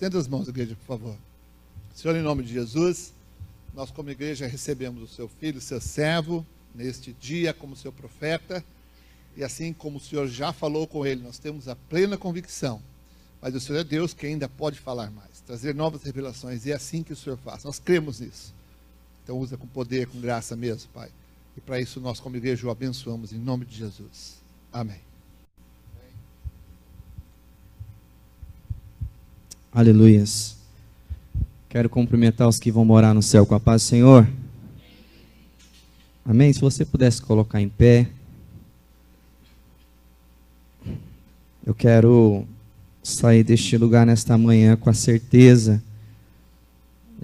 Estenda as mãos, igreja, por favor. Senhor, em nome de Jesus, nós como igreja recebemos o seu filho, o seu servo, neste dia como seu profeta, e assim como o Senhor já falou com ele, nós temos a plena convicção, mas o Senhor é Deus que ainda pode falar mais, trazer novas revelações, e é assim que o Senhor faz, nós cremos nisso. Então usa com poder, com graça mesmo, Pai, e para isso nós como igreja o abençoamos em nome de Jesus. Amém. Aleluias. Quero cumprimentar os que vão morar no céu com a paz do Senhor. Amém? Se você pudesse colocar em pé. Eu quero sair deste lugar nesta manhã com a certeza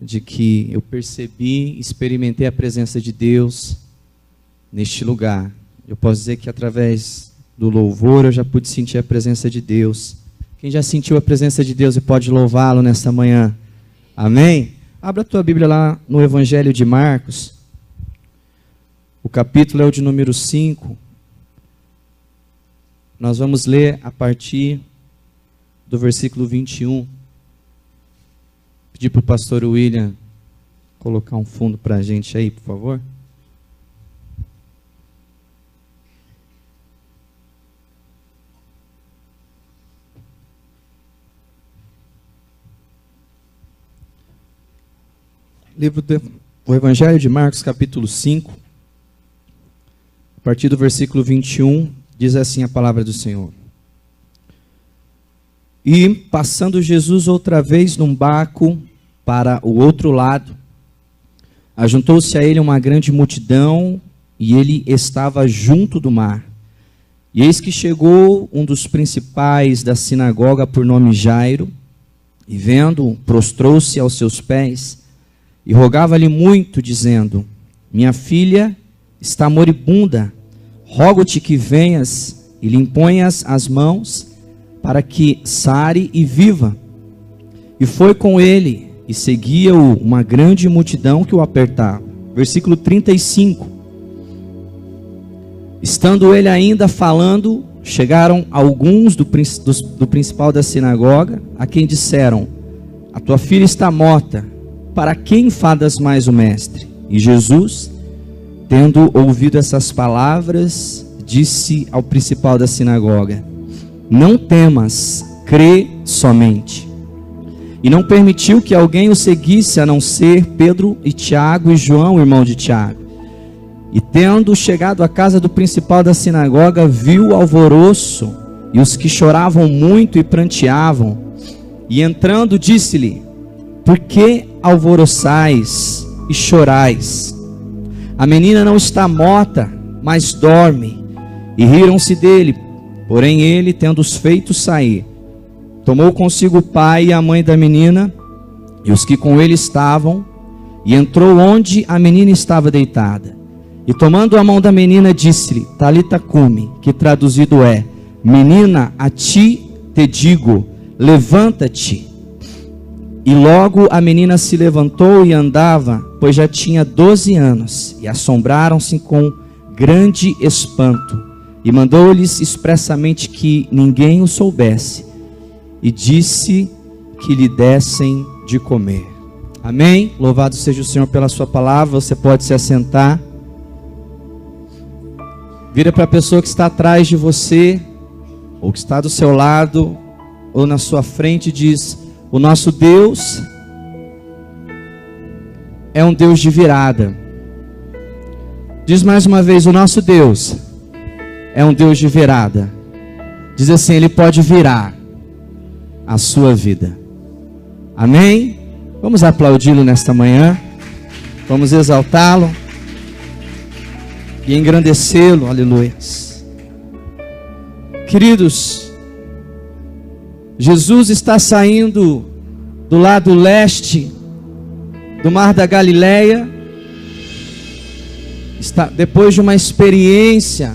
de que eu percebi, experimentei a presença de Deus neste lugar. Eu posso dizer que através do louvor eu já pude sentir a presença de Deus. Quem já sentiu a presença de Deus e pode louvá-lo nesta manhã? Amém? Abra a tua Bíblia lá no Evangelho de Marcos. O capítulo é o de número 5. Nós vamos ler a partir do versículo 21. Pedir para o pastor William colocar um fundo para a gente aí, por favor. O Evangelho de Marcos, capítulo 5, a partir do versículo 21, diz assim a palavra do Senhor. E, passando Jesus outra vez num barco para o outro lado, ajuntou-se a ele uma grande multidão, e ele estava junto do mar. E eis que chegou um dos principais da sinagoga, por nome Jairo, e vendo-o, prostrou-se aos seus pés, e rogava-lhe muito, dizendo: minha filha está moribunda, rogo-te que venhas e lhe imponhas as mãos, para que sare e viva. E foi com ele, e seguia-o uma grande multidão que o apertava. Versículo 35. Estando ele ainda falando, chegaram alguns do principal da sinagoga, a quem disseram: a tua filha está morta, para que enfadas mais o mestre? E Jesus, tendo ouvido essas palavras, disse ao principal da sinagoga: não temas, crê somente. E não permitiu que alguém o seguisse, a não ser Pedro e Tiago e João, irmão de Tiago. E tendo chegado à casa do principal da sinagoga, viu o alvoroço e os que choravam muito e pranteavam. E entrando, disse-lhe: por que alvoroçais e chorais? A menina não está morta, mas dorme. E riram-se dele. Porém ele, tendo-os feito sair, tomou consigo o pai e a mãe da menina, e os que com ele estavam, e entrou onde a menina estava deitada. E tomando a mão da menina, disse-lhe: Talita cumi, que traduzido é: menina, a ti te digo, levanta-te. E logo a menina se levantou e andava, pois já tinha 12 anos, e assombraram-se com grande espanto. E mandou-lhes expressamente que ninguém o soubesse, e disse que lhe dessem de comer. Amém? Louvado seja o Senhor pela sua palavra. Você pode se assentar. Vira para a pessoa que está atrás de você, ou que está do seu lado, ou na sua frente, e diz: o nosso Deus é um Deus de virada. Diz mais uma vez: o nosso Deus é um Deus de virada. Diz assim: Ele pode virar a sua vida. Amém? Vamos aplaudi-lo nesta manhã. Vamos exaltá-lo e engrandecê-lo. Aleluia. Queridos, Jesus está saindo do lado leste do Mar da Galileia. Depois de uma experiência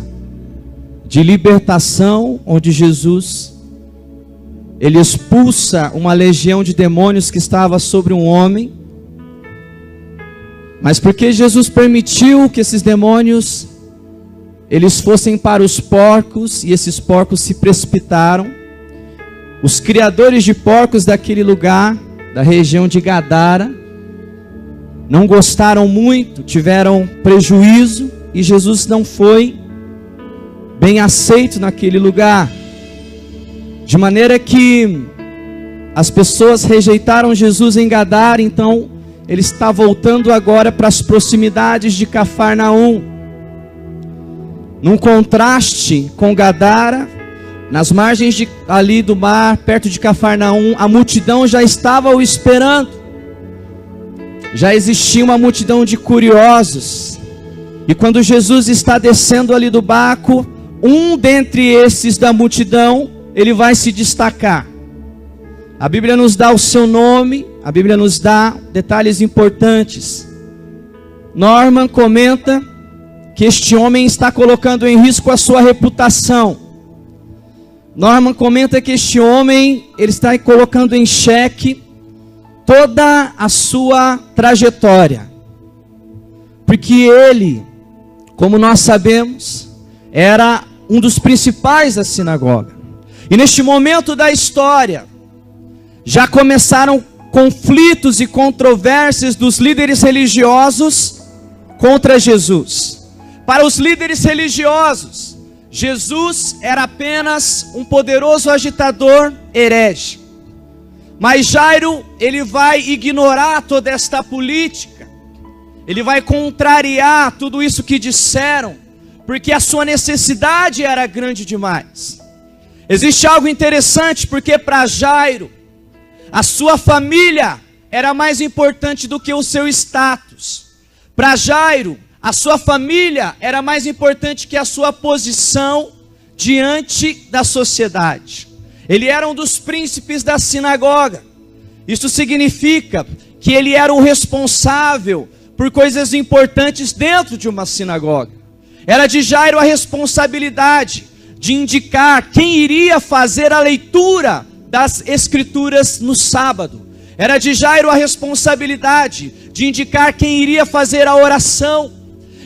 de libertação, onde Jesus, ele expulsa uma legião de demônios que estava sobre um homem. Mas porque Jesus permitiu que esses demônios, eles fossem para os porcos, e esses porcos se precipitaram, Os criadores de porcos daquele lugar, da região de Gadara, não gostaram muito, tiveram prejuízo, e Jesus não foi bem aceito naquele lugar. De maneira que as pessoas rejeitaram Jesus em Gadara, então ele está voltando agora para as proximidades de Cafarnaum. Num contraste com Gadara, nas margens ali do mar, perto de Cafarnaum, a multidão já estava o esperando. Já existia uma multidão de curiosos. E quando Jesus está descendo ali do barco, um dentre esses da multidão, ele vai se destacar. A Bíblia nos dá o seu nome, a Bíblia nos dá detalhes importantes. Norman comenta que este homem está colocando em risco a sua reputação. Norman comenta que este homem, ele está colocando em xeque toda a sua trajetória. Porque ele, como nós sabemos, era um dos principais da sinagoga. E neste momento da história, já começaram conflitos e controvérsias dos líderes religiosos contra Jesus. Para os líderes religiosos, Jesus era apenas um poderoso agitador herege. Mas Jairo, ele vai ignorar toda esta política. Ele vai contrariar tudo isso que disseram, porque a sua necessidade era grande demais. Existe algo interessante, porque para Jairo, a sua família era mais importante do que o seu status. Para Jairo, a sua família era mais importante que a sua posição diante da sociedade. Ele era um dos príncipes da sinagoga. Isso significa que ele era o responsável por coisas importantes dentro de uma sinagoga. Era de Jairo a responsabilidade de indicar quem iria fazer a leitura das escrituras no sábado. Era de Jairo a responsabilidade de indicar quem iria fazer a oração.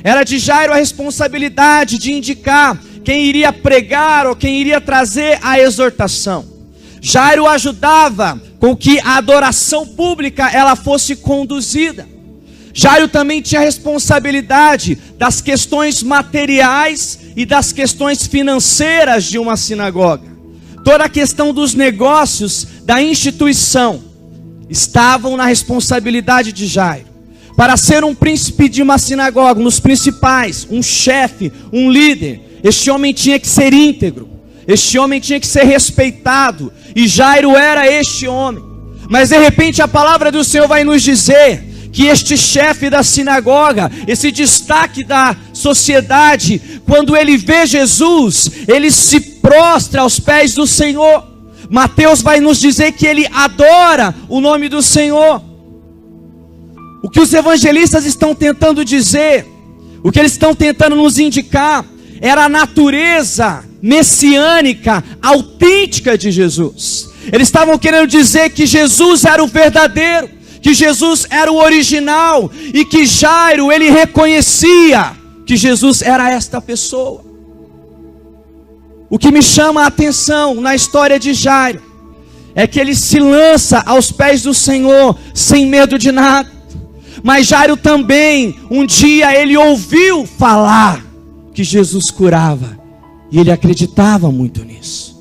Era de Jairo a responsabilidade de indicar quem iria pregar ou quem iria trazer a exortação. Jairo ajudava com que a adoração pública ela fosse conduzida. Jairo também tinha responsabilidade das questões materiais e das questões financeiras de uma sinagoga. Toda a questão dos negócios da instituição estavam na responsabilidade de Jairo. Para ser um príncipe de uma sinagoga, um dos principais, um chefe, um líder, este homem tinha que ser íntegro, este homem tinha que ser respeitado, e Jairo era este homem. Mas de repente a palavra do Senhor vai nos dizer que este chefe da sinagoga, esse destaque da sociedade, quando ele vê Jesus, ele se prostra aos pés do Senhor. Mateus vai nos dizer que ele adora o nome do Senhor. O que os evangelistas estão tentando dizer, o que eles estão tentando nos indicar, era a natureza messiânica, autêntica de Jesus. Eles estavam querendo dizer que Jesus era o verdadeiro, que Jesus era o original, e que Jairo, ele reconhecia que Jesus era esta pessoa. O que me chama a atenção na história de Jairo, é que ele se lança aos pés do Senhor, sem medo de nada. Mas Jairo também, um dia ele ouviu falar que Jesus curava, e ele acreditava muito nisso.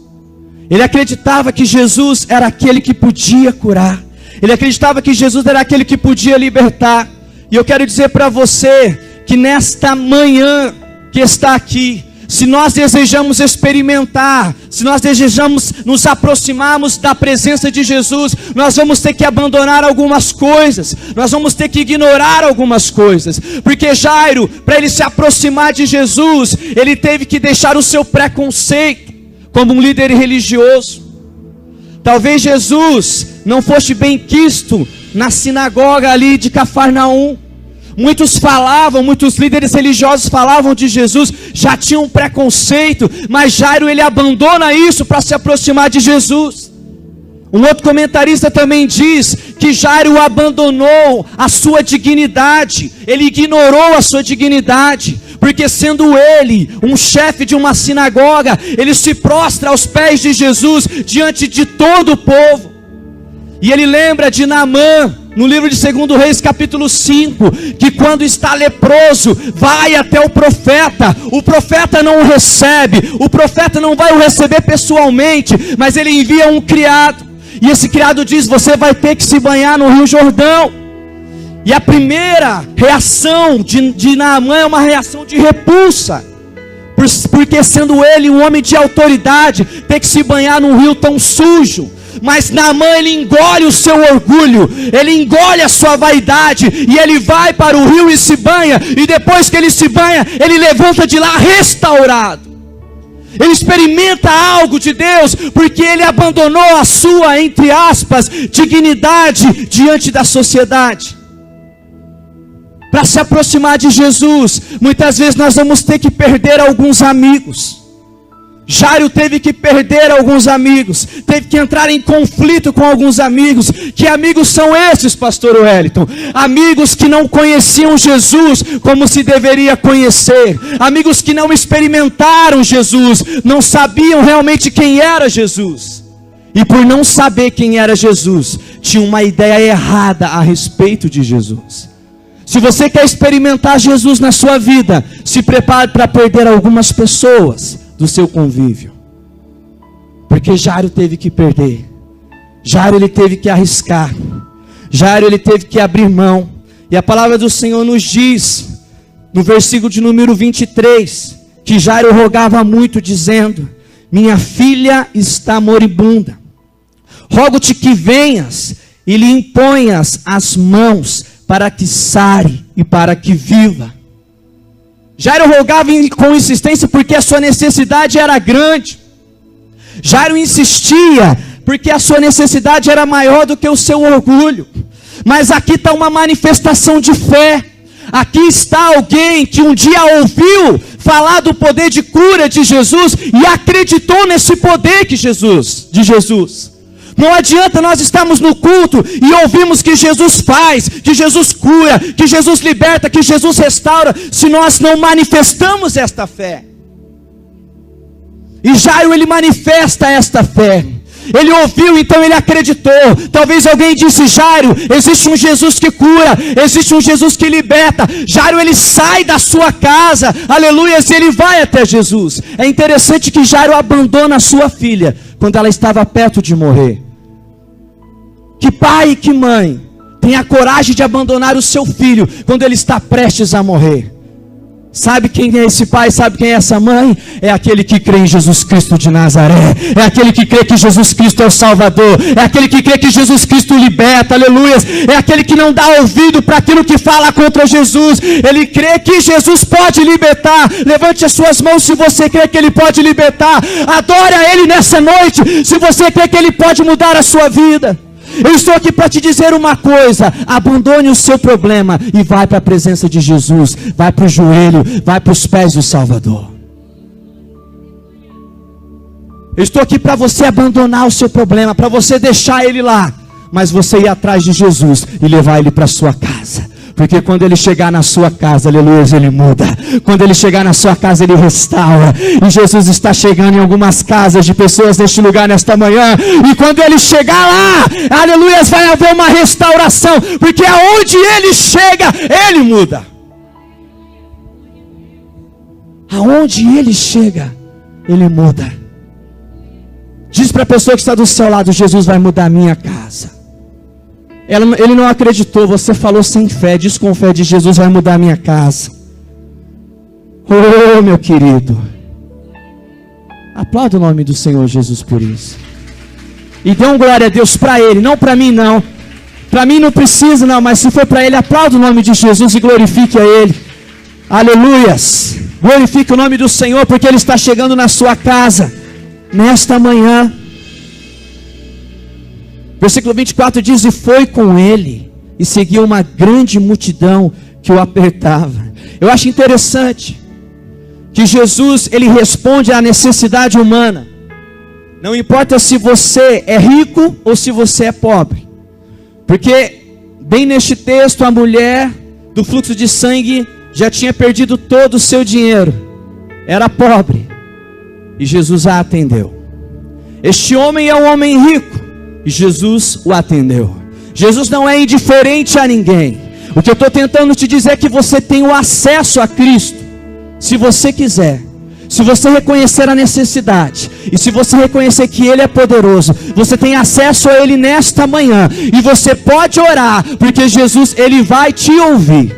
Ele acreditava que Jesus era aquele que podia curar. Ele acreditava que Jesus era aquele que podia libertar. E eu quero dizer para você, que nesta manhã que está aqui, se nós desejamos experimentar, se nós desejamos nos aproximarmos da presença de Jesus, nós vamos ter que abandonar algumas coisas, nós vamos ter que ignorar algumas coisas, porque Jairo, para ele se aproximar de Jesus, ele teve que deixar o seu preconceito, como um líder religioso. Talvez Jesus não fosse bem quisto na sinagoga ali de Cafarnaum. Muitos líderes religiosos falavam de Jesus, já tinham um preconceito, mas Jairo ele abandona isso para se aproximar de Jesus. Um outro comentarista também diz que Jairo abandonou a sua dignidade, ele ignorou a sua dignidade, porque sendo ele um chefe de uma sinagoga, ele se prostra aos pés de Jesus, diante de todo o povo. E ele lembra de Naamã, no livro de 2 Reis capítulo 5, que quando está leproso, vai até o profeta não o recebe, o profeta não vai o receber pessoalmente, mas ele envia um criado, e esse criado diz: você vai ter que se banhar no Rio Jordão. E a primeira reação de Naamã é uma reação de repulsa, porque sendo ele um homem de autoridade, ter que se banhar num rio tão sujo. Mas Naamã, ele engole o seu orgulho, ele engole a sua vaidade, e ele vai para o rio e se banha, e depois que ele se banha, ele levanta de lá restaurado. Ele experimenta algo de Deus, porque ele abandonou a sua, entre aspas, dignidade diante da sociedade. Para se aproximar de Jesus, muitas vezes nós vamos ter que perder alguns amigos. Jairo teve que perder alguns amigos, teve que entrar em conflito com alguns amigos. Que amigos são esses, pastor Wellington? Amigos que não conheciam Jesus como se deveria conhecer, amigos que não experimentaram Jesus, não sabiam realmente quem era Jesus, e por não saber quem era Jesus, tinham uma ideia errada a respeito de Jesus. Se você quer experimentar Jesus na sua vida, se prepare para perder algumas pessoas do seu convívio, porque Jairo teve que perder, Jairo ele teve que arriscar, Jairo ele teve que abrir mão. E a palavra do Senhor nos diz, no versículo de número 23, que Jairo rogava muito, dizendo: minha filha está moribunda, rogo-te que venhas e lhe imponhas as mãos, para que sare e para que viva. Jairo rogava com insistência, porque a sua necessidade era grande. Jairo insistia, porque a sua necessidade era maior do que o seu orgulho. Mas aqui está uma manifestação de fé. Aqui está alguém que um dia ouviu falar do poder de cura de Jesus, e acreditou nesse poder de Jesus. Não adianta nós estarmos no culto e ouvirmos que Jesus faz, que Jesus cura, que Jesus liberta, que Jesus restaura, se nós não manifestamos esta fé. E Jairo, ele manifesta esta fé. Ele ouviu, então ele acreditou. Talvez alguém disse: Jairo, existe um Jesus que cura, existe um Jesus que liberta. Jairo, ele sai da sua casa, aleluia, e ele vai até Jesus. É interessante que Jairo abandona a sua filha quando ela estava perto de morrer. Que pai e que mãe tem a coragem de abandonar o seu filho quando ele está prestes a morrer? Sabe quem é esse pai? Sabe quem é essa mãe? É aquele que crê em Jesus Cristo de Nazaré. É aquele que crê que Jesus Cristo é o Salvador. É aquele que crê que Jesus Cristo liberta, aleluia. É aquele que não dá ouvido para aquilo que fala contra Jesus. Ele crê que Jesus pode libertar. Levante as suas mãos se você crê que Ele pode libertar. Adore a Ele nessa noite se você crê que Ele pode mudar a sua vida. Eu estou aqui para te dizer uma coisa: abandone o seu problema e vai para a presença de Jesus, vai para o joelho, vai para os pés do Salvador. Eu estou aqui para você abandonar o seu problema, para você deixar ele lá, mas você ir atrás de Jesus e levar ele para a sua casa. Porque quando ele chegar na sua casa, aleluia, ele muda. Quando ele chegar na sua casa, ele restaura. E Jesus está chegando em algumas casas de pessoas neste lugar, nesta manhã. E quando ele chegar lá, aleluia, vai haver uma restauração. Porque aonde ele chega, ele muda. Aonde ele chega, ele muda. Diz para a pessoa que está do seu lado: Jesus vai mudar a minha casa. Ele não acreditou, você falou sem fé. Diz com fé: de Jesus vai mudar a minha casa. Oh, meu querido, aplauda o nome do Senhor Jesus por isso. E dê um glória a Deus para Ele, não para mim não. Para mim não precisa não, mas se for para Ele, aplauda o nome de Jesus e glorifique a Ele. Aleluias. Glorifique o nome do Senhor, porque Ele está chegando na sua casa nesta manhã. Versículo 24 diz: e foi com ele, e seguiu uma grande multidão que o apertava. Eu acho interessante que Jesus, ele responde à necessidade humana. Não importa se você é rico ou se você é pobre. Porque bem neste texto, a mulher do fluxo de sangue já tinha perdido todo o seu dinheiro, era pobre, e Jesus a atendeu. Este homem é um homem rico, e Jesus o atendeu. Jesus não é indiferente a ninguém. O que eu estou tentando te dizer é que você tem o acesso a Cristo, se você quiser. Se você reconhecer a necessidade, e se você reconhecer que Ele é poderoso, você tem acesso a Ele nesta manhã, e você pode orar, porque Jesus, Ele vai te ouvir.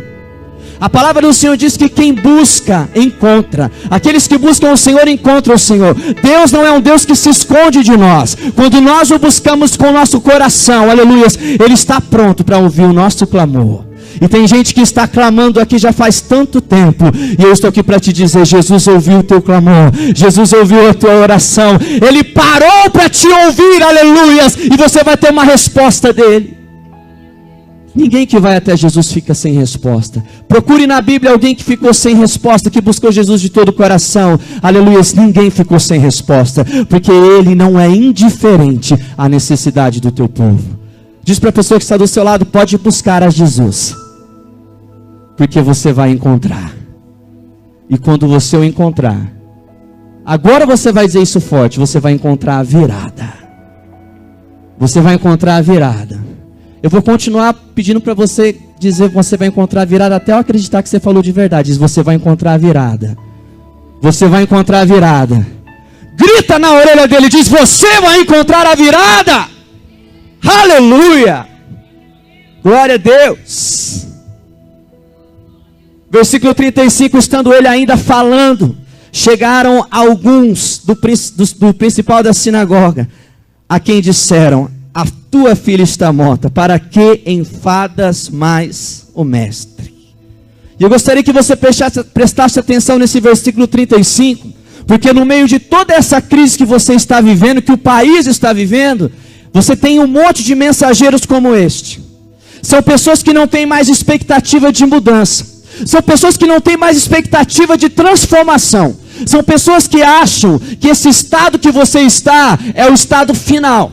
A palavra do Senhor diz que quem busca, encontra. Aqueles que buscam o Senhor, encontram o Senhor. Deus não é um Deus que se esconde de nós. Quando nós o buscamos com o nosso coração, aleluias, Ele está pronto para ouvir o nosso clamor. E tem gente que está clamando aqui já faz tanto tempo, e eu estou aqui para te dizer: Jesus ouviu o teu clamor, Jesus ouviu a tua oração, Ele parou para te ouvir, aleluias, e você vai ter uma resposta dEle. Ninguém que vai até Jesus fica sem resposta. Procure na Bíblia alguém que ficou sem resposta, que buscou Jesus de todo o coração, aleluias. Ninguém ficou sem resposta, porque Ele não é indiferente à necessidade do teu povo. Diz para a pessoa que está do seu lado: pode buscar a Jesus, porque você vai encontrar. E quando você o encontrar, agora você vai dizer isso forte, você vai encontrar a virada. Você vai encontrar a virada. Eu vou continuar pedindo para você dizer: você vai encontrar a virada, até eu acreditar que você falou de verdade. Diz: você vai encontrar a virada. Você vai encontrar a virada. Grita na orelha dele, diz: você vai encontrar a virada. Aleluia. Glória a Deus. Versículo 35, estando ele ainda falando, chegaram alguns do principal da sinagoga, a quem disseram: a tua filha está morta, para que enfadas mais o mestre? E eu gostaria que você prestasse atenção nesse versículo 35, porque no meio de toda essa crise que você está vivendo, que o país está vivendo, você tem um monte de mensageiros como este. São pessoas que não têm mais expectativa de mudança. São pessoas que não têm mais expectativa de transformação. São pessoas que acham que esse estado que você está é o estado final.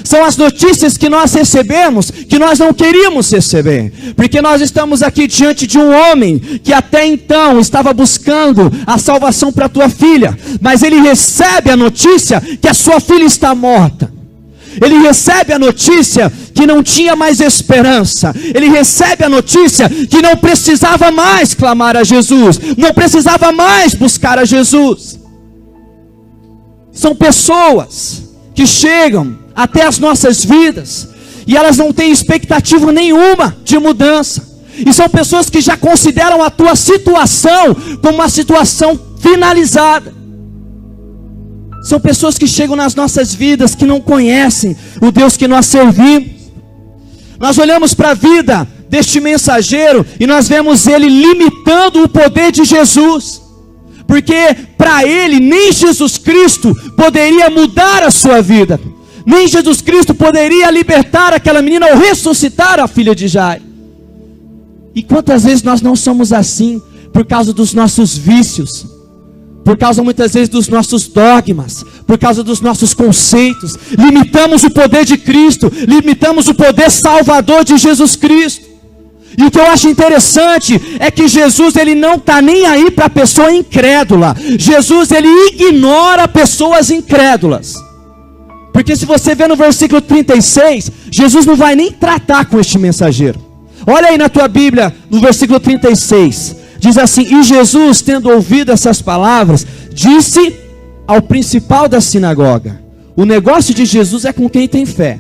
São as notícias que nós recebemos, que nós não queríamos receber. Porque nós estamos aqui diante de um homem que até então estava buscando a salvação para a tua filha. Mas ele recebe a notícia que a sua filha está morta. Ele recebe a notícia que não tinha mais esperança. Ele recebe a notícia que não precisava mais clamar a Jesus, não precisava mais buscar a Jesus. São pessoas que chegam até as nossas vidas e elas não têm expectativa nenhuma de mudança. E são pessoas que já consideram a tua situação como uma situação finalizada. São pessoas que chegam nas nossas vidas que não conhecem o Deus que nós servimos. Nós olhamos para a vida deste mensageiro e nós vemos ele limitando o poder de Jesus. Porque para ele nem Jesus Cristo poderia mudar a sua vida. Nem Jesus Cristo poderia libertar aquela menina ou ressuscitar a filha de Jairo. E quantas vezes nós não somos assim por causa dos nossos vícios, por causa muitas vezes dos nossos dogmas, por causa dos nossos conceitos, limitamos o poder de Cristo, limitamos o poder salvador de Jesus Cristo. E o que eu acho interessante é que Jesus, ele não está nem aí para a pessoa incrédula. Jesus, ele ignora pessoas incrédulas. Porque se você vê no versículo 36, Jesus não vai nem tratar com este mensageiro. Olha aí na tua Bíblia, no versículo 36. Diz assim: e Jesus, tendo ouvido essas palavras, disse ao principal da sinagoga. O negócio de Jesus é com quem tem fé.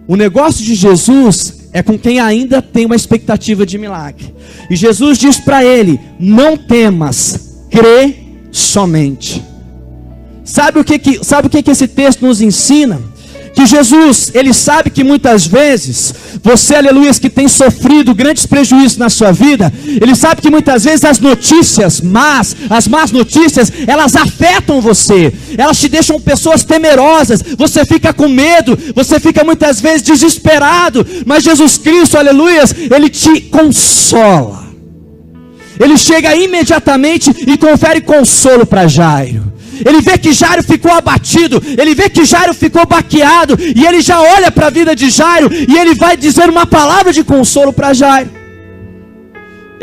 O negócio de Jesus é com quem ainda tem uma expectativa de milagre. E Jesus diz para ele: não temas, crê somente. Sabe o que esse texto nos ensina? Que Jesus, ele sabe que muitas vezes, você, aleluia, que tem sofrido grandes prejuízos na sua vida, ele sabe que muitas vezes as notícias más, as más notícias, elas afetam você, elas te deixam pessoas temerosas, você fica com medo, você fica muitas vezes desesperado, mas Jesus Cristo, aleluia, ele te consola. Ele chega imediatamente e confere consolo para Jairo. Ele vê que Jairo ficou abatido, ele vê que Jairo ficou baqueado, e ele já olha para a vida de Jairo, e ele vai dizer uma palavra de consolo para Jairo.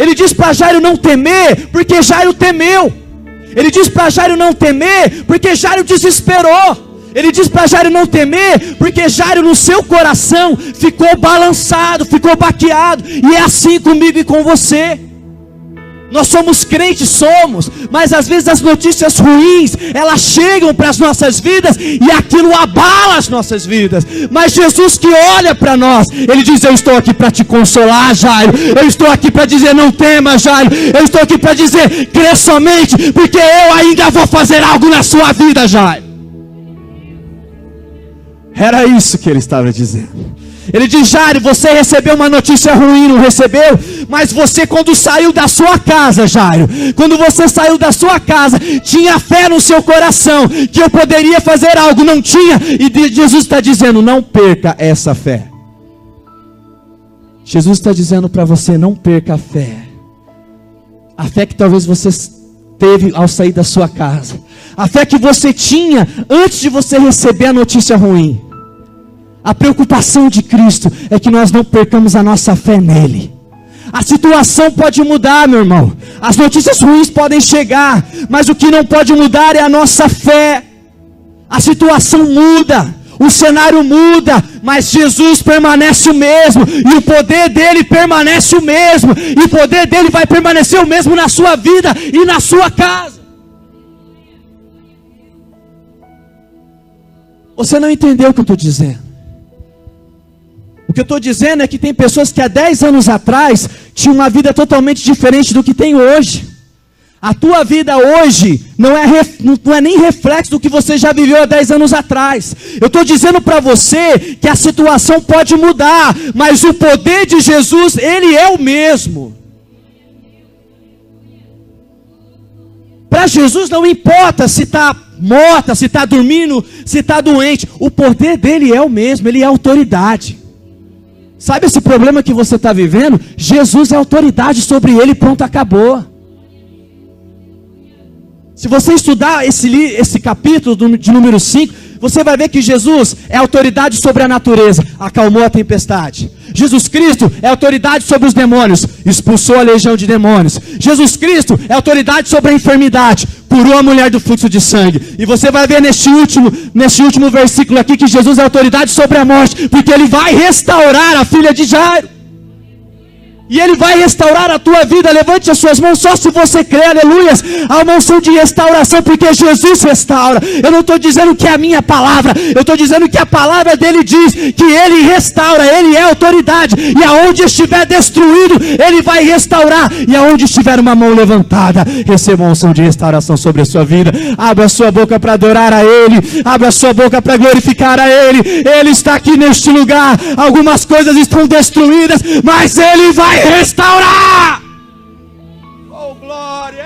Ele diz para Jairo não temer, porque Jairo temeu. Ele diz para Jairo não temer, porque Jairo desesperou. Ele diz para Jairo não temer, porque Jairo no seu coração ficou balançado, ficou baqueado. E é assim comigo e com você. Nós somos crentes, mas às vezes as notícias ruins, elas chegam para as nossas vidas e aquilo abala as nossas vidas. Mas Jesus que olha para nós, Ele diz: eu estou aqui para te consolar, Jairo. Eu estou aqui para dizer: não tema, Jairo. Eu estou aqui para dizer: crê somente, porque eu ainda vou fazer algo na sua vida, Jairo. Era isso que Ele estava dizendo. Ele diz: Jairo, você recebeu uma notícia ruim, não recebeu? Mas você, quando saiu da sua casa, Jairo, quando você saiu da sua casa, tinha fé no seu coração, que eu poderia fazer algo, não tinha? E Jesus está dizendo: não perca essa fé. Jesus está dizendo para você: não perca a fé. A fé que talvez você teve ao sair da sua casa. A fé que você tinha antes de você receber a notícia ruim. A preocupação de Cristo é que nós não percamos a nossa fé nele. A situação pode mudar, meu irmão. As notícias ruins podem chegar, mas o que não pode mudar é a nossa fé. A situação muda, o cenário muda, mas Jesus permanece o mesmo, e o poder dele permanece o mesmo, e o poder dele vai permanecer o mesmo na sua vida e na sua casa. Você não entendeu o que eu estou dizendo. O que eu estou dizendo é que tem pessoas que há 10 anos atrás tinham uma vida totalmente diferente do que tem hoje. A tua vida hoje não é nem reflexo do que você já viveu há 10 anos atrás. Eu estou dizendo para você que a situação pode mudar, mas o poder de Jesus, Ele é o mesmo. Para Jesus não importa se está morta, se está dormindo, se está doente. O poder dele é o mesmo, Ele é autoridade. Sabe esse problema que você está vivendo? Jesus é autoridade sobre ele, pronto, acabou. Se você estudar esse capítulo de número 5, você vai ver que Jesus é autoridade sobre a natureza, acalmou a tempestade. Jesus Cristo é autoridade sobre os demônios, expulsou a legião de demônios. Jesus Cristo é autoridade sobre a enfermidade, curou a mulher do fluxo de sangue. E você vai ver neste último versículo aqui que Jesus é autoridade sobre a morte, porque Ele vai restaurar a filha de Jairo. E Ele vai restaurar a tua vida. Levante as suas mãos só se você crê, aleluias. Há uma unção de restauração, porque Jesus restaura. Eu não estou dizendo que é a minha palavra, eu estou dizendo que a palavra dele diz que Ele restaura, Ele é autoridade. E aonde estiver destruído, Ele vai restaurar. E aonde estiver uma mão levantada, receba uma unção de restauração sobre a sua vida. Abra a sua boca para adorar a Ele, abra a sua boca para glorificar a Ele. Ele está aqui neste lugar. Algumas coisas estão destruídas, mas Ele vai restaurar. Oh, glória!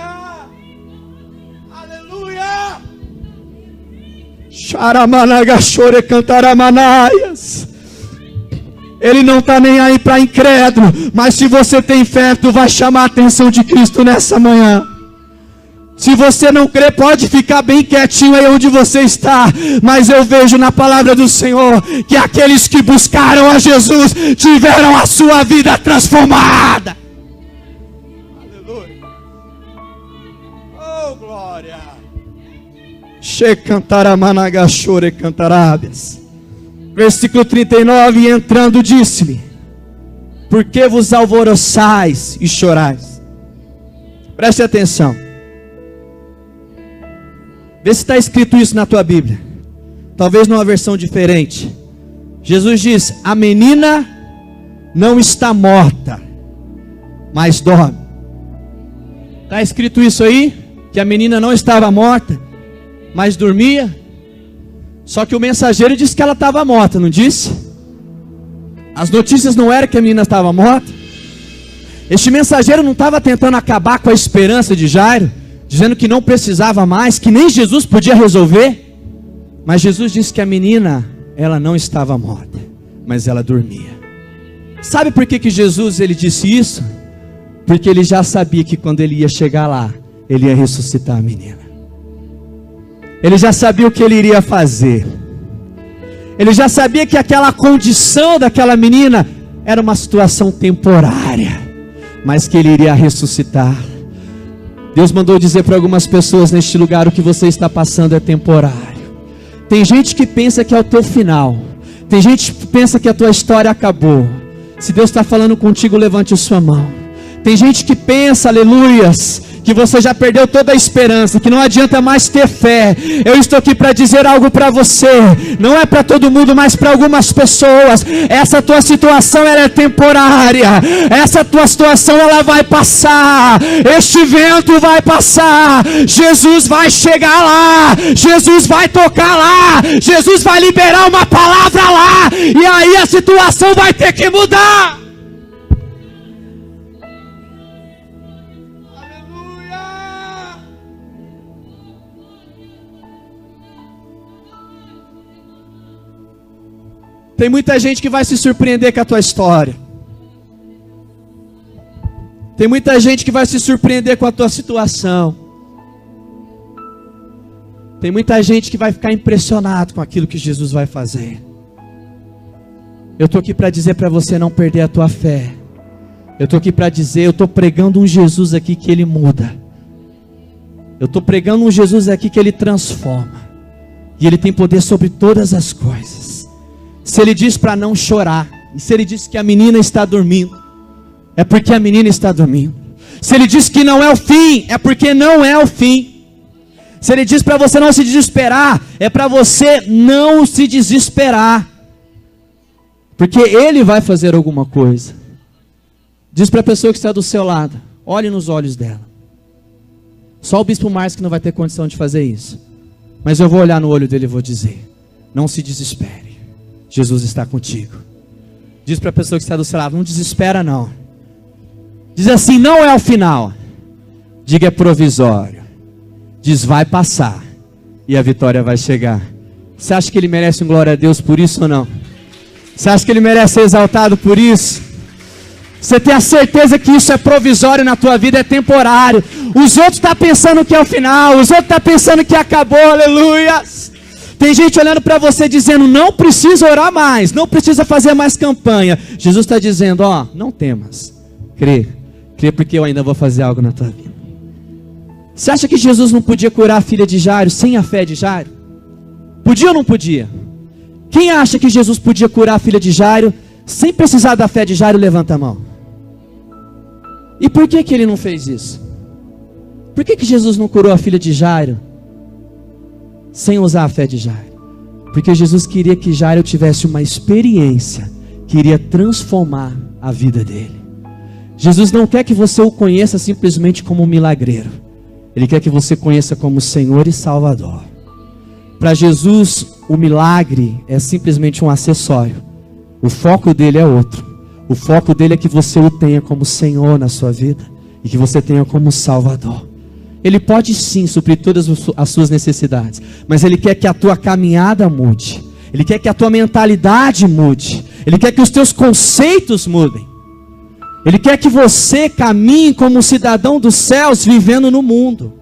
Aleluia! Xaramanagachore cantaramanaias. Ele não está nem aí para incrédulo, mas se você tem fé, tu vai chamar a atenção de Cristo nessa manhã. Se você não crê, pode ficar bem quietinho aí onde você está. Mas eu vejo na palavra do Senhor que aqueles que buscaram a Jesus tiveram a sua vida transformada. Aleluia. Oh, glória. Che cantaramanagachore cantarábias. Versículo 39, e entrando disse-lhe: por que vos alvoroçais e chorais? Preste atenção. Vê se está escrito isso na tua Bíblia. Talvez numa versão diferente. Jesus diz: a menina não está morta, mas dorme. Está escrito isso aí? Que a menina não estava morta, mas dormia? Só que o mensageiro disse que ela estava morta, não disse? As notícias não eram que a menina estava morta. Este mensageiro não estava tentando acabar com a esperança de Jairo, dizendo que não precisava mais, que nem Jesus podia resolver. Mas Jesus disse que a menina, ela não estava morta, mas ela dormia. Sabe por que Jesus ele disse isso? Porque ele já sabia que quando ele ia chegar lá, ele ia ressuscitar a menina. Ele já sabia o que ele iria fazer. Ele já sabia que aquela condição daquela menina era uma situação temporária. mas que Ele iria ressuscitar. Deus mandou dizer para algumas pessoas neste lugar: o que você está passando é temporário. Tem gente que pensa que é o teu final. Tem gente que pensa que a tua história acabou. Se Deus está falando contigo, levante a sua mão. Tem gente que pensa, aleluias, que você já perdeu toda a esperança, que não adianta mais ter fé. Eu estou aqui para dizer algo para você. Não é para todo mundo, mas para algumas pessoas. Essa tua situação, ela é temporária. Essa tua situação, ela vai passar. Este vento vai passar. Jesus vai chegar lá. Jesus vai tocar lá. Jesus vai liberar uma palavra lá. E aí a situação vai ter que mudar. Tem muita gente que vai se surpreender com a tua história. Tem muita gente que vai se surpreender com a tua situação. Tem muita gente que vai ficar impressionado com aquilo que Jesus vai fazer. Eu estou aqui para dizer para você não perder a tua fé. Eu estou aqui para dizer, eu estou pregando um Jesus aqui que Ele muda. Eu estou pregando um Jesus aqui que Ele transforma. E Ele tem poder sobre todas as coisas. Se Ele diz para não chorar, e se Ele diz que a menina está dormindo, é porque a menina está dormindo. Se Ele diz que não é o fim, é porque não é o fim. Se Ele diz para você não se desesperar, é para você não se desesperar, porque Ele vai fazer alguma coisa. Diz para a pessoa que está do seu lado, olhe nos olhos dela. Só o bispo Márcio que não vai ter condição de fazer isso, mas eu vou olhar no olho dele e vou dizer: não se desespere. Jesus está contigo. Diz para a pessoa que está do seu lado: não desespera não. Diz assim: não é o final. Diga: é provisório. Diz: vai passar e a vitória vai chegar. Você acha que ele merece um glória a Deus por isso ou não? Você acha que ele merece ser exaltado por isso? Você tem a certeza que isso é provisório na tua vida, é temporário. Os outros estão pensando que é o final. Os outros estão pensando que acabou, aleluias. Tem gente olhando para você dizendo: não precisa orar mais, não precisa fazer mais campanha. Jesus está dizendo: ó, não temas, crê porque eu ainda vou fazer algo na tua vida. Você acha que Jesus não podia curar a filha de Jairo sem a fé de Jairo? Podia ou não podia? Quem acha que Jesus podia curar a filha de Jairo sem precisar da fé de Jairo? Levanta a mão. E por que ele não fez isso? Por que Jesus não curou a filha de Jairo sem usar a fé de Jairo? Porque Jesus queria que Jairo tivesse uma experiência que iria transformar a vida dele. Jesus não quer que você o conheça simplesmente como um milagreiro. Ele quer que você conheça como Senhor e Salvador. Para Jesus, o milagre é simplesmente um acessório. O foco dele é outro. O foco dele é que você o tenha como Senhor na sua vida e que você tenha como Salvador. Ele pode sim suprir todas as suas necessidades, mas Ele quer que a tua caminhada mude. Ele quer que a tua mentalidade mude. Ele quer que os teus conceitos mudem. Ele quer que você caminhe como um cidadão dos céus vivendo no mundo.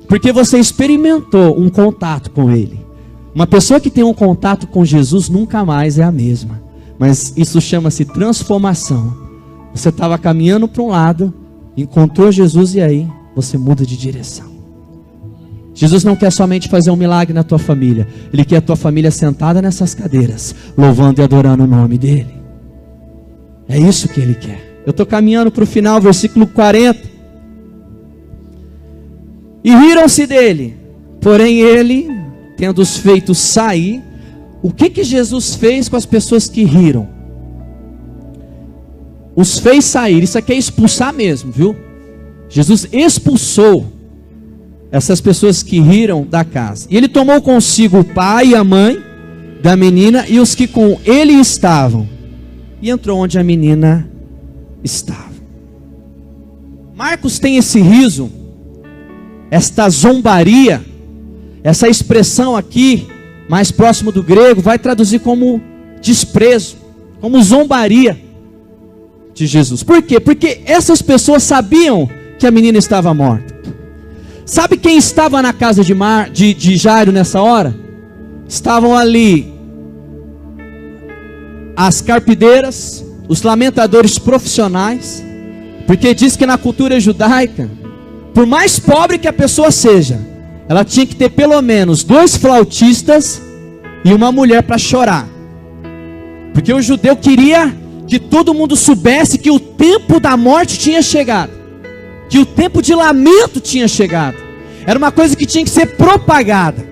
Porque você experimentou um contato com Ele. Uma pessoa que tem um contato com Jesus nunca mais é a mesma. Mas isso chama-se transformação. Você estava caminhando para um lado, encontrou Jesus e aí você muda de direção. Jesus não quer somente fazer um milagre na tua família. Ele quer a tua família sentada nessas cadeiras, louvando e adorando o nome dEle. É isso que Ele quer. Eu estou caminhando para o final, versículo 40. E riram-se dele. Porém ele, tendo-os feito sair, o que Jesus fez com as pessoas que riram? Os fez sair. Isso aqui é expulsar mesmo, viu? Jesus expulsou essas pessoas que riram da casa. E ele tomou consigo o pai e a mãe da menina e os que com ele estavam. E entrou onde a menina estava. Marcos tem esse riso, esta zombaria, essa expressão aqui, mais próximo do grego, vai traduzir como desprezo, como zombaria de Jesus. Por quê? Porque essas pessoas sabiam que a menina estava morta. Sabe quem estava na casa de Jairo nessa hora? Estavam ali as carpideiras, os lamentadores profissionais, porque diz que na cultura judaica, por mais pobre que a pessoa seja, ela tinha que ter pelo menos 2 flautistas e uma mulher para chorar, porque o judeu queria que todo mundo soubesse que o tempo da morte tinha chegado, que o tempo de lamento tinha chegado. Era uma coisa que tinha que ser propagada.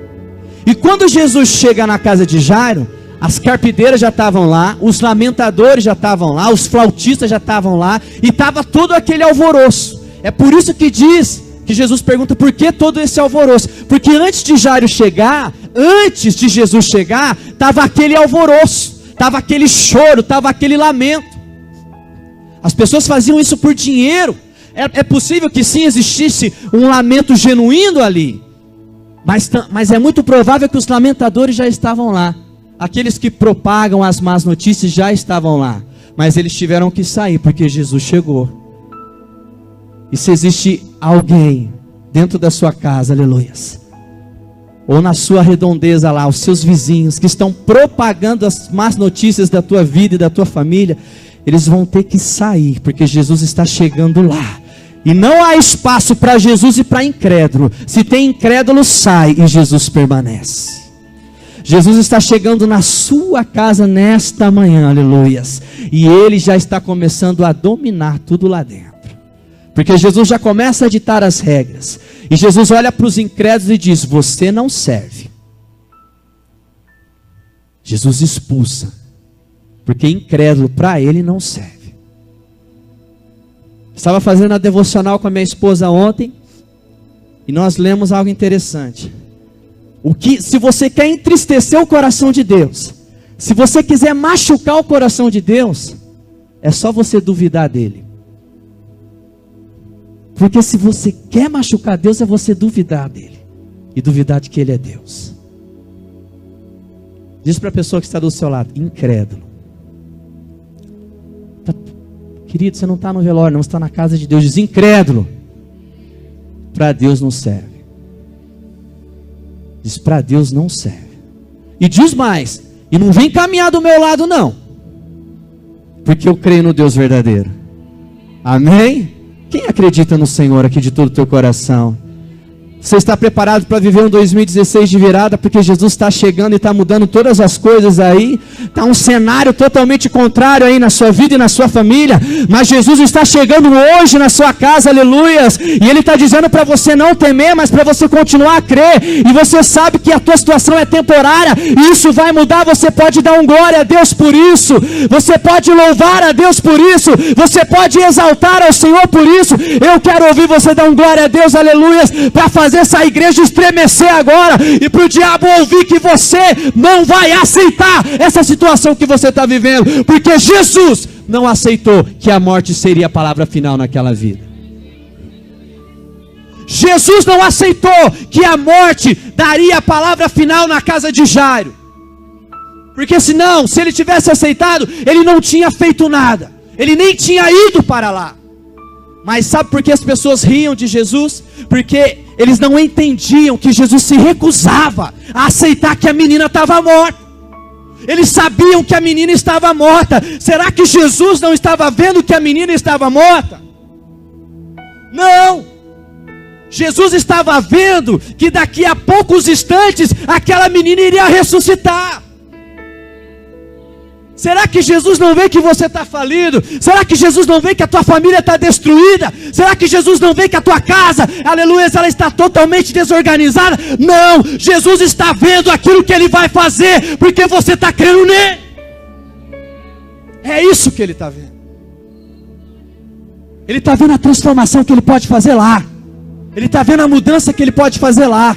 E quando Jesus chega na casa de Jairo, as carpideiras já estavam lá, os lamentadores já estavam lá, os flautistas já estavam lá, e estava todo aquele alvoroço. É por isso que diz, que Jesus pergunta por que todo esse alvoroço. Porque antes de Jairo chegar, antes de Jesus chegar, estava aquele alvoroço, estava aquele choro, estava aquele lamento. As pessoas faziam isso por dinheiro. É possível que sim existisse um lamento genuíno ali, mas é muito provável que os lamentadores já estavam lá. Aqueles que propagam as más notícias já estavam lá, mas eles tiveram que sair porque Jesus chegou. E se existe alguém dentro da sua casa, aleluias, ou na sua redondeza lá, os seus vizinhos que estão propagando as más notícias da tua vida e da tua família, eles vão ter que sair, porque Jesus está chegando lá. E não há espaço para Jesus e para incrédulo. Se tem incrédulo, sai e Jesus permanece. Jesus está chegando na sua casa nesta manhã, aleluias. E Ele já está começando a dominar tudo lá dentro. Porque Jesus já começa a ditar as regras. E Jesus olha para os incrédulos e diz: você não serve. Jesus expulsa. Porque incrédulo para Ele não serve. Estava fazendo a devocional com a minha esposa ontem. E nós lemos algo interessante. Se você quer entristecer o coração de Deus, se você quiser machucar o coração de Deus, é só você duvidar dele. Porque se você quer machucar Deus, é você duvidar dele. E duvidar de que Ele é Deus. Diz para a pessoa que está do seu lado: incrédulo. Querido, você não está no velório, não, você está na casa de Deus. Diz: incrédulo. Para Deus não serve. Diz: para Deus não serve. E diz mais: e não vem caminhar do meu lado não, porque eu creio no Deus verdadeiro. Amém? Quem acredita no Senhor aqui de todo o teu coração? Você está preparado para viver um 2016 de virada? Porque Jesus está chegando e está mudando todas as coisas aí. Está um cenário totalmente contrário aí na sua vida e na sua família. Mas Jesus está chegando hoje na sua casa, aleluias. E Ele está dizendo para você não temer, mas para você continuar a crer. E você sabe que a tua situação é temporária. E isso vai mudar. Você pode dar um glória a Deus por isso. Você pode louvar a Deus por isso. Você pode exaltar ao Senhor por isso. Eu quero ouvir você dar um glória a Deus, aleluias, para fazer essa igreja estremecer agora, e para o diabo ouvir que você não vai aceitar essa situação que você está vivendo, porque Jesus não aceitou que a morte seria a palavra final naquela vida. Jesus não aceitou que a morte daria a palavra final na casa de Jairo, porque senão, se ele tivesse aceitado, ele não tinha feito nada, ele nem tinha ido para lá. Mas sabe por que as pessoas riam de Jesus? Porque eles não entendiam que Jesus se recusava a aceitar que a menina estava morta. Eles sabiam que a menina estava morta. Será que Jesus não estava vendo que a menina estava morta? Não. Jesus estava vendo que daqui a poucos instantes aquela menina iria ressuscitar. Será que Jesus não vê que você está falido? Será que Jesus não vê que a tua família está destruída? Será que Jesus não vê que a tua casa, aleluia, ela está totalmente desorganizada? Não, Jesus está vendo aquilo que Ele vai fazer, porque você está crendo nele. É isso que Ele está vendo. Ele está vendo a transformação que Ele pode fazer lá. Ele está vendo a mudança que Ele pode fazer lá.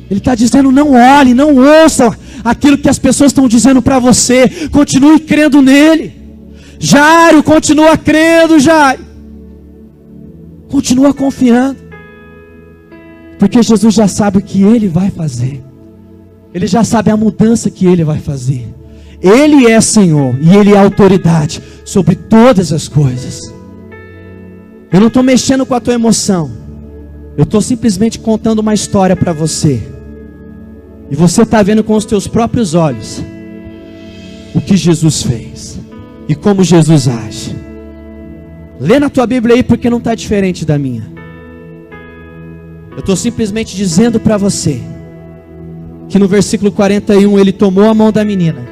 Ele está dizendo: não olhe, não ouça aquilo que as pessoas estão dizendo para você. Continue crendo nele. Jairo, continua crendo, Jairo. Continua confiando. Porque Jesus já sabe o que Ele vai fazer. Ele já sabe a mudança que Ele vai fazer. Ele é Senhor e Ele é autoridade sobre todas as coisas. Eu não estou mexendo com a tua emoção. Eu estou simplesmente contando uma história para você. E você está vendo com os teus próprios olhos o que Jesus fez e como Jesus age. Lê na tua Bíblia aí, porque não está diferente da minha. Eu estou simplesmente dizendo para você que no versículo 41 ele tomou a mão da menina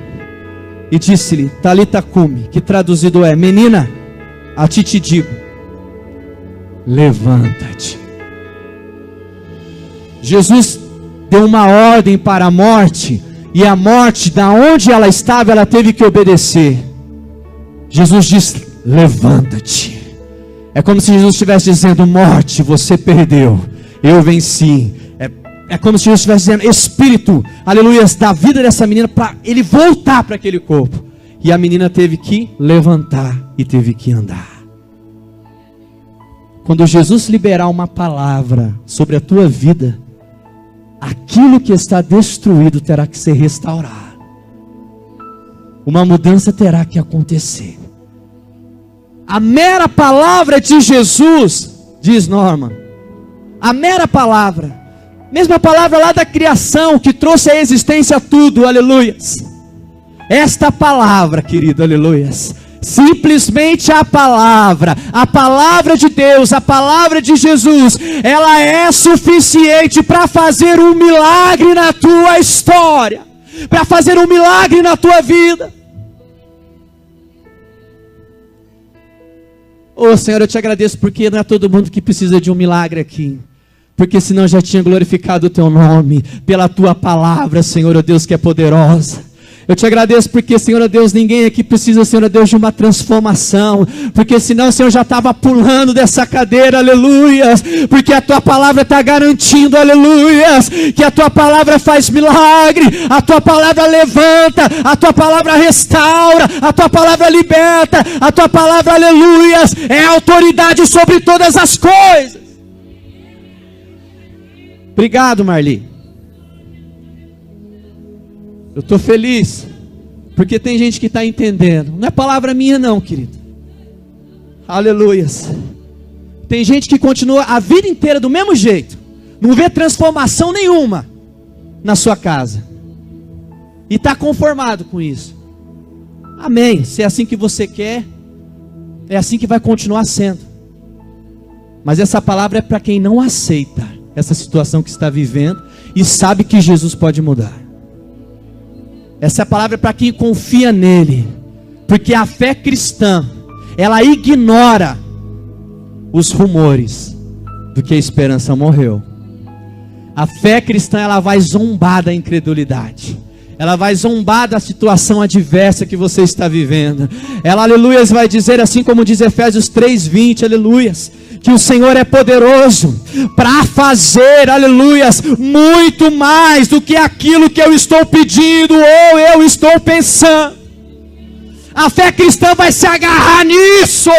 e disse-lhe, Talita cumi, que traduzido é, menina, a ti te digo, levanta-te. Jesus deu uma ordem para a morte, e a morte, da onde ela estava, ela teve que obedecer. Jesus disse, levanta-te. É como se Jesus estivesse dizendo, morte, você perdeu, eu venci. É como se Jesus estivesse dizendo, Espírito, aleluia, da vida dessa menina, para ele voltar para aquele corpo. E a menina teve que levantar e teve que andar. Quando Jesus liberar uma palavra sobre a tua vida, aquilo que está destruído terá que ser restaurado. Uma mudança terá que acontecer. A mera palavra de Jesus, diz Norma, a mera palavra, mesma palavra lá da criação, que trouxe à existência tudo, aleluias. Esta palavra, querido, aleluias, simplesmente a palavra de Deus, a palavra de Jesus, ela é suficiente para fazer um milagre na tua história, para fazer um milagre na tua vida. Oh Senhor, eu te agradeço, porque não é todo mundo que precisa de um milagre aqui, porque senão já tinha glorificado o teu nome, pela tua palavra, Senhor, oh Deus, que é poderosa. Eu te agradeço porque, Senhor Deus, ninguém aqui precisa, Senhor Deus, de uma transformação, porque senão o Senhor já estava pulando dessa cadeira, aleluias, porque a tua palavra está garantindo, aleluias, que a tua palavra faz milagre, a tua palavra levanta, a tua palavra restaura, a tua palavra liberta, a tua palavra, aleluias, é autoridade sobre todas as coisas. Obrigado, Marli. Eu estou feliz, porque tem gente que está entendendo. Não é palavra minha não, querido. Aleluias. Tem gente que continua a vida inteira do mesmo jeito, não vê transformação nenhuma na sua casa, e está conformado com isso. Amém, se é assim que você quer, é assim que vai continuar sendo. Mas essa palavra é para quem não aceita essa situação que está vivendo e sabe que Jesus pode mudar. Essa palavra é para quem confia nele, porque a fé cristã, ela ignora os rumores do que a esperança morreu. A fé cristã, ela vai zombar da incredulidade, ela vai zombar da situação adversa que você está vivendo. Ela, aleluias, vai dizer assim como diz Efésios 3:20, aleluias, que o Senhor é poderoso para fazer, aleluias, muito mais do que aquilo que eu estou pedindo ou eu estou pensando. A fé cristã vai se agarrar nisso.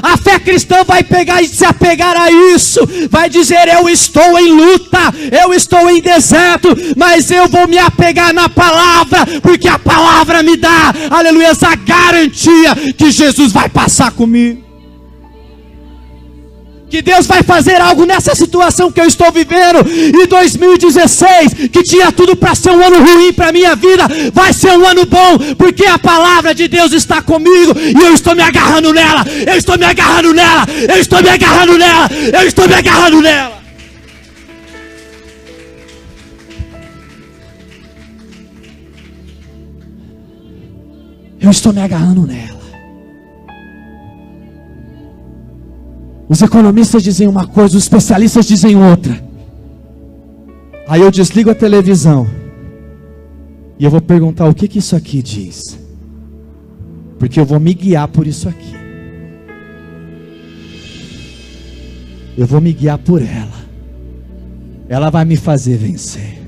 A fé cristã vai pegar e se apegar a isso, vai dizer, eu estou em luta, eu estou em deserto, mas eu vou me apegar na palavra, porque a palavra me dá, aleluia, essa garantia que Jesus vai passar comigo, que Deus vai fazer algo nessa situação que eu estou vivendo. Em 2016, que tinha tudo para ser um ano ruim para a minha vida, vai ser um ano bom, porque a palavra de Deus está comigo, e eu estou me agarrando nela, eu estou me agarrando nela, eu estou me agarrando nela, eu estou me agarrando nela. Eu estou me agarrando nela. Os economistas dizem uma coisa, os especialistas dizem outra. Aí eu desligo a televisão e eu vou perguntar o que isso aqui diz, porque eu vou me guiar por isso aqui. Eu vou me guiar por ela. Ela vai me fazer vencer.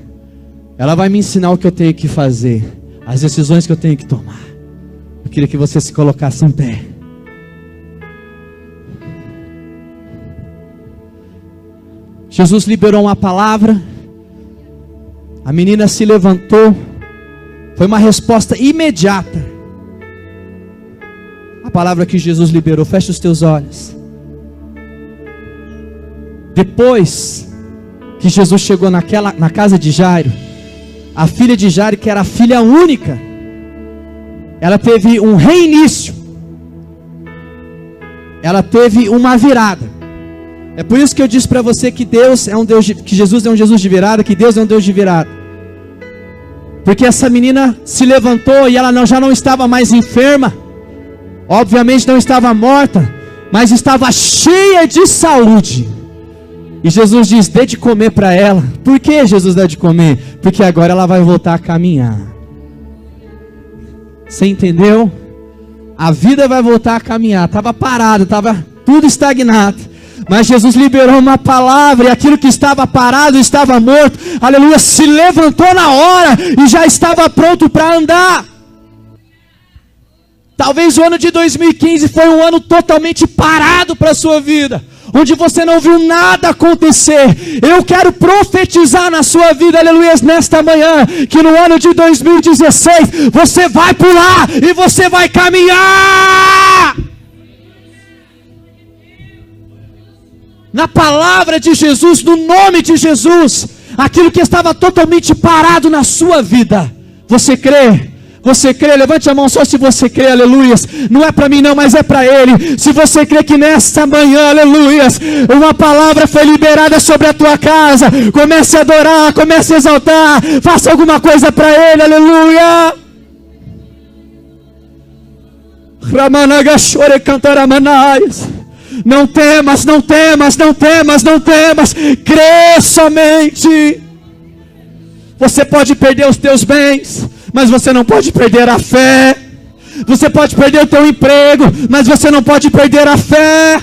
Ela vai me ensinar o que eu tenho que fazer, as decisões que eu tenho que tomar. Eu queria que você se colocasse em pé. Jesus liberou uma palavra, a menina se levantou, foi uma resposta imediata. A palavra que Jesus liberou, fecha os teus olhos. Depois que Jesus chegou na casa de Jairo, a filha de Jairo, que era a filha única, ela teve um reinício, ela teve uma virada. É por isso que eu disse para você que Deus é um Deus que Jesus é um Jesus de virada, que Deus é um Deus de virada. Porque essa menina se levantou e ela já não estava mais enferma, obviamente não estava morta, mas estava cheia de saúde. E Jesus diz: dê de comer para ela. Por que Jesus dá de comer? Porque agora ela vai voltar a caminhar. Você entendeu? A vida vai voltar a caminhar. Estava parado, estava tudo estagnado. Mas Jesus liberou uma palavra, e aquilo que estava parado, estava morto, aleluia, se levantou na hora e já estava pronto para andar. Talvez o ano de 2015 foi um ano totalmente parado para a sua vida, onde você não viu nada acontecer. Eu quero profetizar na sua vida, aleluia, nesta manhã, que no ano de 2016, você vai pular e você vai caminhar. Na palavra de Jesus, no nome de Jesus, aquilo que estava totalmente parado na sua vida, você crê? Você crê? Levante a mão só se você crê, aleluias. Não é para mim não, mas é para Ele. Se você crê que nesta manhã, aleluias, uma palavra foi liberada sobre a tua casa, comece a adorar, comece a exaltar, faça alguma coisa para Ele, aleluia. Ramanagashore cantaramanais. Não temas, não temas, não temas, não temas. Crê somente. Você pode perder os teus bens, mas você não pode perder a fé. Você pode perder o teu emprego, mas você não pode perder a fé.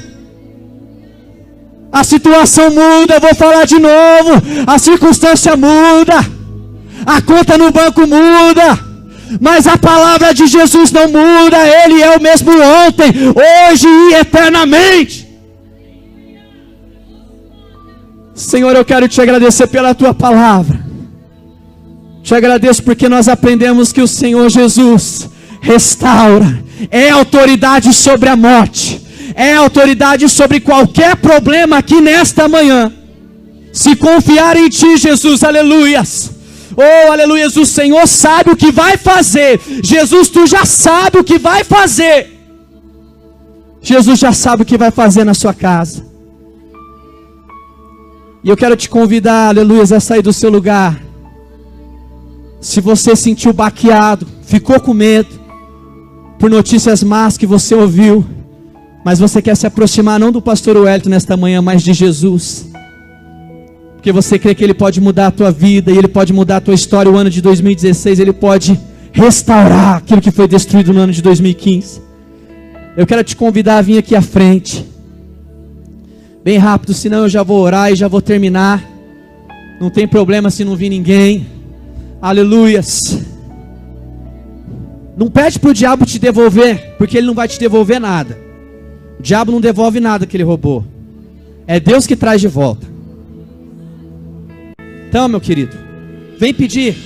A situação muda, eu vou falar de novo. A circunstância muda, a conta no banco muda, mas a palavra de Jesus não muda. Ele é o mesmo ontem, hoje e eternamente. Senhor, eu quero te agradecer pela tua palavra. Te agradeço porque nós aprendemos que o Senhor Jesus restaura, é autoridade sobre a morte, é autoridade sobre qualquer problema aqui nesta manhã. Se confiar em Ti, Jesus, aleluias. Oh, aleluias, o Senhor sabe o que vai fazer. Jesus, Tu já sabe o que vai fazer. Jesus já sabe o que vai fazer na sua casa. E eu quero te convidar, aleluias, a sair do seu lugar. Se você sentiu baqueado, ficou com medo por notícias más que você ouviu, mas você quer se aproximar não do pastor Wellington nesta manhã, mas de Jesus, porque você crê que Ele pode mudar a tua vida, e Ele pode mudar a tua história. O ano de 2016, Ele pode restaurar aquilo que foi destruído no ano de 2015. Eu quero te convidar a vir aqui à frente, bem rápido, senão eu já vou orar e já vou terminar. Não tem problema se não vir ninguém. Aleluias. Não pede para o diabo te devolver, porque ele não vai te devolver nada. O diabo não devolve nada que ele roubou. É Deus que traz de volta. Então, meu querido, vem pedir.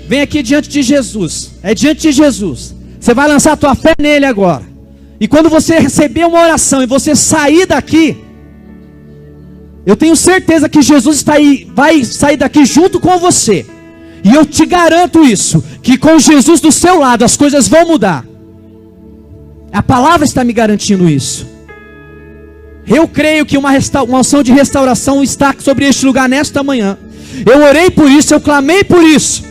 Vem aqui diante de Jesus. É diante de Jesus. Você vai lançar a tua fé nele agora. E quando você receber uma oração e você sair daqui, eu tenho certeza que Jesus está aí, vai sair daqui junto com você. E eu te garanto isso, que com Jesus do seu lado as coisas vão mudar. A palavra está me garantindo isso. Eu creio que uma unção de restauração está sobre este lugar nesta manhã. Eu orei por isso, eu clamei por isso.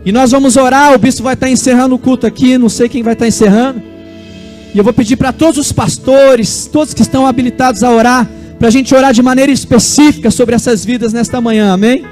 E nós vamos orar, o bispo vai estar encerrando o culto aqui, não sei quem vai estar encerrando. E eu vou pedir para todos os pastores, todos que estão habilitados a orar, para a gente orar de maneira específica sobre essas vidas nesta manhã, amém?